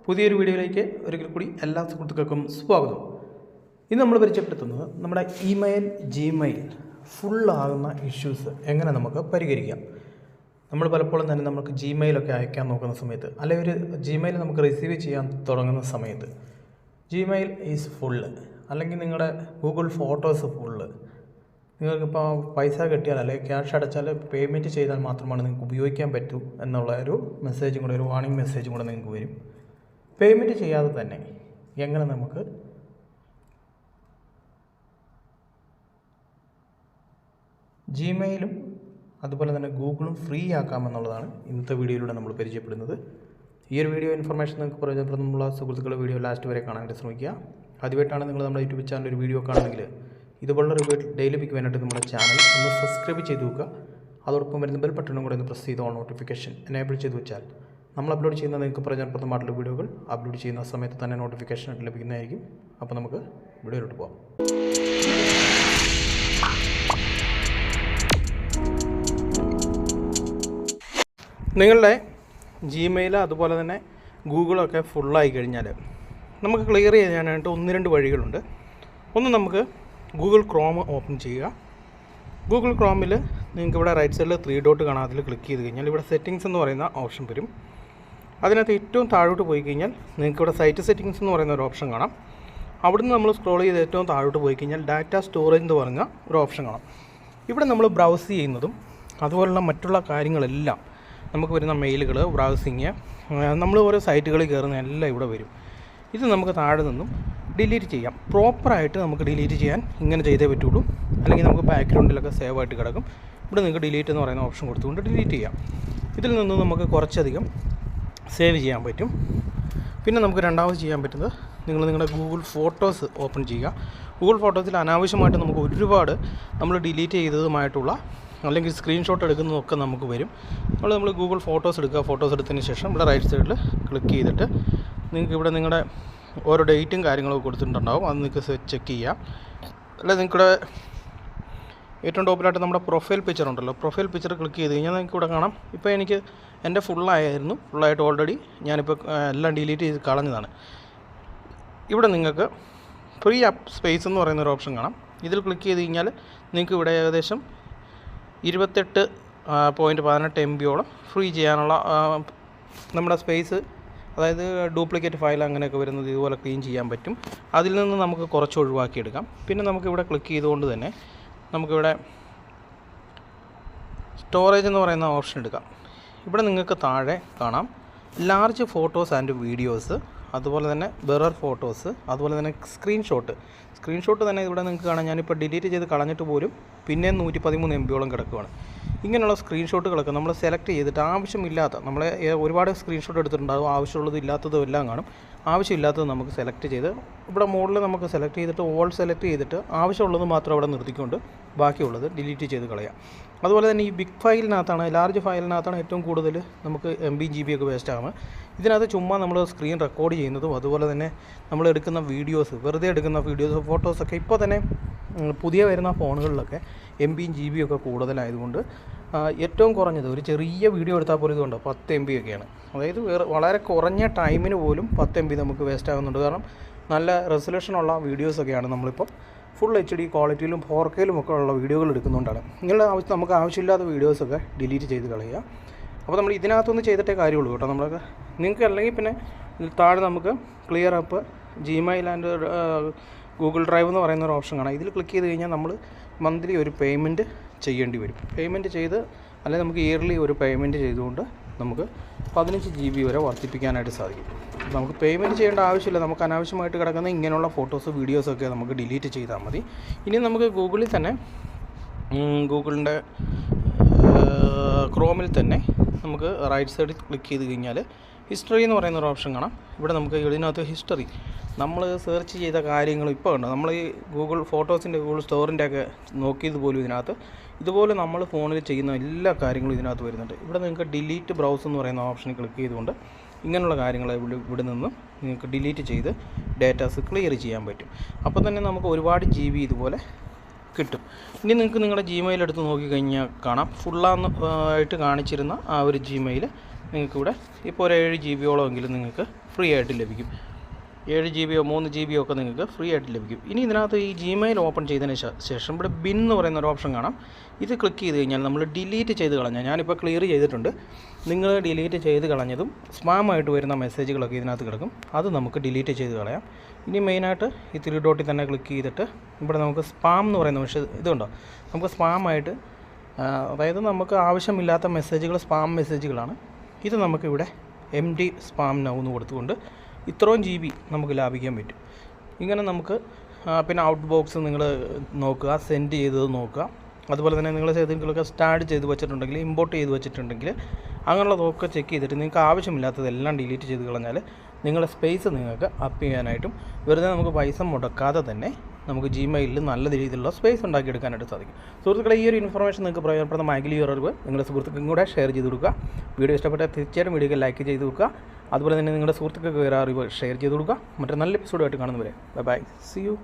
പുതിയൊരു വീഡിയോയിലേക്ക് ഒരിക്കൽ കൂടി എല്ലാ സുഹൃത്തുക്കൾക്കും സ്വാഗതം. ഇന്ന് നമ്മൾ പരിചയപ്പെടുത്തുന്നത് നമ്മുടെ ഇമെയിൽ ജിമെയിൽ ഫുള്ളാകുന്ന ഇഷ്യൂസ് എങ്ങനെ നമുക്ക് പരിഹരിക്കാം. നമ്മൾ പലപ്പോഴും തന്നെ നമുക്ക് ജിമെയിലൊക്കെ അയക്കാൻ നോക്കുന്ന സമയത്ത്, അല്ലെങ്കിൽ ഒരു ജിമെയിൽ നമുക്ക് റിസീവ് ചെയ്യാൻ തുടങ്ങുന്ന സമയത്ത് ജിമെയിൽ ഈസ് ഫുള്ള്, അല്ലെങ്കിൽ നിങ്ങളുടെ ഗൂഗിൾ ഫോട്ടോസ് ഫുള്ള്, നിങ്ങൾക്കിപ്പോൾ പൈസ കിട്ടിയാൽ അല്ലെങ്കിൽ ക്യാഷ് അടച്ചാൽ പേയ്മെൻറ്റ് ചെയ്താൽ മാത്രമാണ് നിങ്ങൾക്ക് ഉപയോഗിക്കാൻ പറ്റൂ എന്നുള്ള ഒരു മെസ്സേജും കൂടെ, ഒരു വാർണിംഗ് മെസ്സേജും കൂടെ നിങ്ങൾക്ക് വരും. പേയ്മെൻറ്റ് ചെയ്യാതെ തന്നെ എങ്ങനെ നമുക്ക് ജിമെയിലും അതുപോലെ തന്നെ ഗൂഗിളും ഫ്രീ ആക്കാമെന്നുള്ളതാണ് ഇന്നത്തെ വീഡിയോയിലൂടെ നമ്മൾ പരിചയപ്പെടുന്നത്. ഈ ഒരു വീഡിയോ ഇൻഫർമേഷൻ നിങ്ങൾക്ക് പ്രയോജനപ്രദമുള്ള സുഹൃത്തുക്കളുടെ വീഡിയോ ലാസ്റ്റ് വരെ കാണാനായിട്ട് ശ്രമിക്കുക. ആദ്യമായിട്ടാണ് നിങ്ങൾ നമ്മുടെ യൂട്യൂബ് ചാനൽ ഒരു വീഡിയോ കാണുമെങ്കിൽ ഇതുപോലുള്ള റിവ്യൂ ഡെയിലി ലഭിക്കാൻ വേണ്ടിയിട്ട് നമ്മുടെ ചാനൽ ഒന്ന് സബ്സ്ക്രൈബ് ചെയ്ത് വെക്കുക. അതോടൊപ്പം വരുന്ന ബെൽ ബട്ടണും കൂടെ ഒന്ന് പ്രസ് ചെയ്ത് ഓൺ നോട്ടിഫിക്കേഷൻ എനേബിൾ ചെയ്ത് വെച്ചാൽ നമ്മൾ അപ്ലോഡ് ചെയ്യുന്ന നിങ്ങൾക്ക് പ്രയോജനപ്രദമായിട്ടുള്ള വീഡിയോകൾ അപ്ലോഡ് ചെയ്യുന്ന സമയത്ത് തന്നെ നോട്ടിഫിക്കേഷൻ ലഭിക്കുന്നതായിരിക്കും. അപ്പോൾ നമുക്ക് വീഡിയോയിലോട്ട് പോകാം. നിങ്ങളുടെ ജിമെയിൽ അതുപോലെ തന്നെ ഗൂഗിളൊക്കെ ഫുള്ളായി കഴിഞ്ഞാൽ നമുക്ക് ക്ലിയർ ചെയ്യാനായിട്ട് 1-2 വഴികളുണ്ട്. ഒന്ന്, നമുക്ക് ഗൂഗിൾ ക്രോം ഓപ്പൺ ചെയ്യുക. ഗൂഗിൾ ക്രോമിൽ നിങ്ങൾക്ക് ഇവിടെ റൈറ്റ് സൈഡിൽ 3 ഡോട്ട് കാണാം. അതിൽ ക്ലിക്ക് ചെയ്ത് കഴിഞ്ഞാൽ ഇവിടെ സെറ്റിങ്സ് എന്ന് പറയുന്ന ഓപ്ഷൻ വരും. അതിനകത്ത് ഏറ്റവും താഴോട്ട് പോയി കഴിഞ്ഞാൽ നിങ്ങൾക്ക് ഇവിടെ സൈറ്റ് സെറ്റിങ്സ് എന്ന് പറയുന്ന ഒരു ഓപ്ഷൻ കാണാം. അവിടുന്ന് നമ്മൾ സ്ക്രോൾ ചെയ്ത് ഏറ്റവും താഴോട്ട് പോയി കഴിഞ്ഞാൽ ഡാറ്റ സ്റ്റോറേജ് എന്ന് പറഞ്ഞ ഒരു ഓപ്ഷൻ കാണാം. ഇവിടെ നമ്മൾ ബ്രൗസ് ചെയ്യുന്നതും അതുപോലുള്ള മറ്റുള്ള കാര്യങ്ങളെല്ലാം, നമുക്ക് വരുന്ന മെയിലുകൾ, ബ്രൗസിങ്, നമ്മൾ ഓരോ സൈറ്റുകളിൽ കയറുന്ന എല്ലാം ഇവിടെ വരും. ഇത് നമുക്ക് താഴെ നിന്നും ഡിലീറ്റ് ചെയ്യാം. പ്രോപ്പറായിട്ട് നമുക്ക് ഡിലീറ്റ് ചെയ്യാൻ ഇങ്ങനെ ചെയ്തേ പറ്റുള്ളൂ, അല്ലെങ്കിൽ നമുക്ക് ബാക്ക്ഗ്രൗണ്ടിലൊക്കെ സേവ് ആയിട്ട് കിടക്കും. ഇവിടെ നിങ്ങൾക്ക് ഡിലീറ്റ് എന്ന് പറയുന്ന ഓപ്ഷൻ കൊടുത്തുകൊണ്ട് ഡിലീറ്റ് ചെയ്യാം. ഇതിൽ നിന്ന് നമുക്ക് കുറച്ചധികം സേവ് ചെയ്യാൻ പറ്റും. പിന്നെ നമുക്ക് രണ്ടാമത് ചെയ്യാൻ പറ്റുന്നത്, നിങ്ങളുടെ ഗൂഗിൾ ഫോട്ടോസ് ഓപ്പൺ ചെയ്യുക. ഗൂഗിൾ ഫോട്ടോസിൽ അനാവശ്യമായിട്ട് നമുക്ക് ഒരുപാട് നമ്മൾ ഡിലീറ്റ് ചെയ്തതുമായിട്ടുള്ള അല്ലെങ്കിൽ സ്ക്രീൻഷോട്ട് എടുക്കുന്നതൊക്കെ നമുക്ക് വരും. നമ്മൾ ഗൂഗിൾ ഫോട്ടോസ് എടുക്കുക. ഫോട്ടോസ് എടുത്തതിന് ശേഷം ഇവിടെ റൈറ്റ് സൈഡിൽ ക്ലിക്ക് ചെയ്തിട്ട് നിങ്ങൾക്ക് ഇവിടെ നിങ്ങളുടെ ഓരോ ഡേറ്റും കാര്യങ്ങളൊക്കെ കൊടുത്തിട്ടുണ്ടാവും. അത് നിങ്ങൾക്ക് ചെക്ക് ചെയ്യാം. അല്ല, നിങ്ങളുടെ ഏറ്റവും ടോപ്പിലായിട്ട് നമ്മുടെ പ്രൊഫൈൽ പിക്ചർ ഉണ്ടല്ലോ, പ്രൊഫൈൽ പിക്ചർ ക്ലിക്ക് ചെയ്ത് കഴിഞ്ഞാൽ നിങ്ങൾക്ക് ഇവിടെ കാണാം. ഇപ്പോൾ എനിക്ക് എൻ്റെ ഫുള്ളായിട്ട് ഓൾറെഡി ഞാനിപ്പോൾ എല്ലാം ഡിലീറ്റ് ചെയ്ത് കളഞ്ഞതാണ്. ഇവിടെ നിങ്ങൾക്ക് ഫ്രീ അപ്പ് സ്പേസ് എന്ന് പറയുന്ന ഒരു ഓപ്ഷൻ കാണാം. ഇതിൽ ക്ലിക്ക് ചെയ്ത് കഴിഞ്ഞാൽ നിങ്ങൾക്ക് ഇവിടെ ഏകദേശം 28.18 MB ഫ്രീ ചെയ്യാനുള്ള നമ്മുടെ സ്പേസ്, അതായത് ഡ്യൂപ്ലിക്കേറ്റ് ഫയൽ അങ്ങനെയൊക്കെ വരുന്നത് ഇതുപോലെ ക്ലീൻ ചെയ്യാൻ പറ്റും. അതിൽ നിന്ന് നമുക്ക് കുറച്ച് ഒഴിവാക്കിയെടുക്കാം. പിന്നെ നമുക്കിവിടെ ക്ലിക്ക് ചെയ്തുകൊണ്ട് തന്നെ നമുക്കിവിടെ സ്റ്റോറേജ് എന്ന് പറയുന്ന ഓപ്ഷൻ എടുക്കാം. ഇവിടെ നിങ്ങൾക്ക് താഴെ കാണാം ലാർജ് ഫോട്ടോസ് ആൻഡ് വീഡിയോസ്, അതുപോലെ തന്നെ ബെറർ ഫോട്ടോസ്, അതുപോലെ തന്നെ സ്ക്രീൻഷോട്ട് തന്നെ ഇവിടെ നിങ്ങൾക്ക് കാണാം. ഞാനിപ്പോൾ ഡിലീറ്റ് ചെയ്ത് കളഞ്ഞിട്ട് പോലും പിന്നെ 113 MB കിടക്കുകയാണ്. ഇങ്ങനെയുള്ള സ്ക്രീൻഷോട്ടുകളൊക്കെ നമ്മൾ സെലക്ട് ചെയ്തിട്ട് ആവശ്യമില്ലാത്ത, നമ്മൾ ഒരുപാട് സ്ക്രീൻഷോട്ട് എടുത്തിട്ടുണ്ടാകും, ആവശ്യമുള്ളതും ഇല്ലാത്തതും എല്ലാം കാണും. ആവശ്യമില്ലാത്തത് നമുക്ക് സെലക്ട് ചെയ്ത് ഇവിടെ മുകളിൽ നമുക്ക് സെലക്ട് ചെയ്തിട്ട് ഓൾ സെലക്ട് ചെയ്തിട്ട് ആവശ്യമുള്ളത് മാത്രം അവിടെ നിർത്തിക്കൊണ്ട് ബാക്കിയുള്ളത് ഡിലീറ്റ് ചെയ്ത് കളയാം. അതുപോലെ തന്നെ ഈ ബിഗ് ഫയലിനകത്താണ്, ലാർജ് ഫയലിനകത്താണ് ഏറ്റവും കൂടുതൽ നമുക്ക് MB GB ഒക്കെ വേസ്റ്റ് ആകുന്നത്. ഇതിനകത്ത് ചുമ്മാ നമ്മൾ സ്ക്രീൻ റെക്കോർഡ് ചെയ്യുന്നതും അതുപോലെ തന്നെ നമ്മൾ എടുക്കുന്ന വീഡിയോസ്, വെറുതെ എടുക്കുന്ന വീഡിയോസ്, ഫോട്ടോസൊക്കെ ഇപ്പോൾ തന്നെ പുതിയ വരുന്ന ഫോണുകളിലൊക്കെ MB GB ഒക്കെ കൂടുതലായതുകൊണ്ട് ഏറ്റവും കുറഞ്ഞത് ഒരു ചെറിയ വീഡിയോ എടുത്താൽ പോലും ഇതുണ്ട് 10 MB ഒക്കെയാണ്. അതായത് വളരെ കുറഞ്ഞ ടൈമിന് പോലും 10 MB നമുക്ക് വേസ്റ്റ് ആകുന്നുണ്ട്. കാരണം നല്ല റെസൊല്യൂഷനുള്ള വീഡിയോസൊക്കെയാണ് നമ്മളിപ്പോൾ ഫുൾ HD ക്വാളിറ്റിയിലും 4Kയിലും ഒക്കെ ഉള്ള വീഡിയോകൾ എടുക്കുന്നതുകൊണ്ടാണ്. നമുക്ക് ആവശ്യമില്ലാത്ത വീഡിയോസൊക്കെ ഡിലീറ്റ് ചെയ്ത് കളയുക. അപ്പോൾ നമ്മൾ ഇതിനകത്തൊന്ന് ചെയ്തിട്ടേ കാര്യമുള്ളൂ കേട്ടോ. നിങ്ങൾക്ക് അല്ലെങ്കിൽ പിന്നെ താഴെ നമുക്ക് clear up Gmail and Google drive എന്ന് പറയുന്ന ഒരു ഓപ്ഷൻ കാണാം. ഇതിൽ ക്ലിക്ക് ചെയ്ത് കഴിഞ്ഞാൽ നമ്മൾ മന്ത്ലി ഒരു പേയ്മെൻറ്റ് ചെയ്യേണ്ടി വരും. പേയ്മെൻറ്റ് ചെയ്ത്, അല്ലെങ്കിൽ നമുക്ക് ഇയർലി ഒരു പേയ്മെൻറ്റ് ചെയ്തുകൊണ്ട് നമുക്ക് 15 GB വരെ വർദ്ധിപ്പിക്കാനായിട്ട് സാധിക്കും. നമുക്ക് പേയ്മെൻറ്റ് ചെയ്യേണ്ട ആവശ്യമില്ല. നമുക്ക് അനാവശ്യമായിട്ട് കിടക്കുന്ന ഇങ്ങനെയുള്ള ഫോട്ടോസ്, വീഡിയോസൊക്കെ നമുക്ക് ഡിലീറ്റ് ചെയ്താൽ മതി. ഇനി നമുക്ക് ഗൂഗിളിൽ തന്നെ, ഗൂഗിളിൻ്റെ ക്രോമിൽ തന്നെ നമുക്ക് റൈറ്റ് സൈഡിൽ ക്ലിക്ക് ചെയ്ത് കഴിഞ്ഞാൽ ഹിസ്റ്ററി എന്ന് പറയുന്ന ഒരു ഓപ്ഷൻ കാണാം. ഇവിടെ നമുക്ക് ഇതിനകത്ത് ഹിസ്റ്ററി, നമ്മൾ സെർച്ച് ചെയ്ത കാര്യങ്ങൾ ഇപ്പോൾ ഉണ്ട്. നമ്മൾ ഈ ഗൂഗിൾ ഫോട്ടോസിൻ്റെ, ഗൂഗിൾ സ്റ്റോറിൻ്റെ ഒക്കെ നോക്കിയത് പോലും ഇതിനകത്ത് ഇതുപോലെ നമ്മൾ ഫോണിൽ ചെയ്യുന്ന എല്ലാ കാര്യങ്ങളും ഇതിനകത്ത് വരുന്നുണ്ട്. ഇവിടെ നിങ്ങൾക്ക് ഡിലീറ്റ് ബ്രൗസ് എന്ന് പറയുന്ന ഓപ്ഷനിൽ ക്ലിക്ക് ചെയ്തുകൊണ്ട് ഇങ്ങനെയുള്ള കാര്യങ്ങൾ ഇവിടെ നിന്ന് നിങ്ങൾക്ക് ഡിലീറ്റ് ചെയ്ത് ഡേറ്റാസ് ക്ലിയർ ചെയ്യാൻ പറ്റും. അപ്പോൾ തന്നെ നമുക്ക് ഒരുപാട് GB ഇതുപോലെ കിട്ടും. ഇനി നിങ്ങൾക്ക് നിങ്ങളുടെ ജിമെയിൽ എടുത്ത് നോക്കിക്കഴിഞ്ഞാൽ കാണാം, ഫുള്ളായിട്ട് കാണിച്ചിരുന്ന ആ ഒരു ജിമെയിൽ നിങ്ങൾക്കിവിടെ ഇപ്പോൾ ഒരു 7 GB എങ്കിലും നിങ്ങൾക്ക് ഫ്രീ ആയിട്ട് ലഭിക്കും. 7 GB 3 GB ഒക്കെ നിങ്ങൾക്ക് ഫ്രീ ആയിട്ട് ലഭിക്കും. ഇനി ഇതിനകത്ത് ഈ ജിമെയിൽ ഓപ്പൺ ചെയ്തതിന് ശേഷം ഇവിടെ ബിൻ എന്ന് പറയുന്ന ഒരു ഓപ്ഷൻ കാണാം. ഇത് ക്ലിക്ക് ചെയ്ത് കഴിഞ്ഞാൽ നമ്മൾ ഡിലീറ്റ് ചെയ്ത് കളഞ്ഞാൽ, ഞാനിപ്പോൾ ക്ലിയർ ചെയ്തിട്ടുണ്ട്, നിങ്ങൾ ഡിലീറ്റ് ചെയ്ത് കളഞ്ഞതും സ്പാമായിട്ട് വരുന്ന മെസ്സേജുകളൊക്കെ ഇതിനകത്ത് കിടക്കും. അത് നമുക്ക് ഡിലീറ്റ് ചെയ്ത് കളയാം. ഇനി മെയിനായിട്ട് ഈ 3 ഡോട്ടിൽ തന്നെ ക്ലിക്ക് ചെയ്തിട്ട് ഇവിടെ നമുക്ക് സ്പാം എന്ന് പറയുന്ന ഇതുണ്ടോ, നമുക്ക് സ്പാമായിട്ട്, അതായത് നമുക്ക് ആവശ്യമില്ലാത്ത മെസ്സേജുകൾ സ്പാം മെസ്സേജുകളാണ്. ഇത് നമുക്കിവിടെ MD സ്പാം നൗ എന്ന് കൊടുത്തുകൊണ്ട് ഇത്രയും GB നമുക്ക് ലാഭിക്കാൻ പറ്റും. ഇങ്ങനെ നമുക്ക് പിന്നെ ഔട്ട് ബോക്സ് നിങ്ങൾ നോക്കുക, സെൻഡ് ചെയ്തത് നോക്കുക. അതുപോലെ തന്നെ നിങ്ങൾ ഏതെങ്കിലുമൊക്കെ സ്റ്റാർട്ട് ചെയ്ത് വെച്ചിട്ടുണ്ടെങ്കിൽ, ഇമ്പോർട്ട് ചെയ്ത് വെച്ചിട്ടുണ്ടെങ്കിൽ അങ്ങനെയുള്ളതൊക്കെ ചെക്ക് ചെയ്തിട്ട് നിങ്ങൾക്ക് ആവശ്യമില്ലാത്തതെല്ലാം ഡിലീറ്റ് ചെയ്ത് കളഞ്ഞാൽ നിങ്ങളുടെ സ്പേസ് നിങ്ങൾക്ക് അപ്പ് ചെയ്യാനായിട്ടും വെറുതെ നമുക്ക് പൈസ മുടക്കാതെ തന്നെ നമുക്ക് ജിമെയിലിൽ നല്ല രീതിയിലുള്ള സ്പേസ് ഉണ്ടാക്കിയെടുക്കാനായിട്ട് സാധിക്കും. സുഹൃത്തുക്കളെ, ഈ ഒരു ഇൻഫർമേഷൻ നിങ്ങൾക്ക് പ്രയോജനപ്രദമായെങ്കിൽ ഈ ഒരു അറിവ് നിങ്ങളുടെ സുഹൃത്തുക്കൾക്കും കൂടെ ഷെയർ ചെയ്ത് കൊടുക്കുക. വീഡിയോ ഇഷ്ടപ്പെട്ടാൽ തീർച്ചയായിട്ടും വീഡിയോക്ക് ലൈക്ക് ചെയ്ത് കൊടുക്കുക. അതുപോലെ തന്നെ നിങ്ങളുടെ സുഹൃത്തുക്കൾക്ക് വേറെ അറിവ് ഷെയർ ചെയ്ത് കൊടുക്കുക. മറ്റൊരു നല്ല എപ്പിസോഡായിട്ട് കാണുന്നവരെ ബൈ ബൈ, സി യു.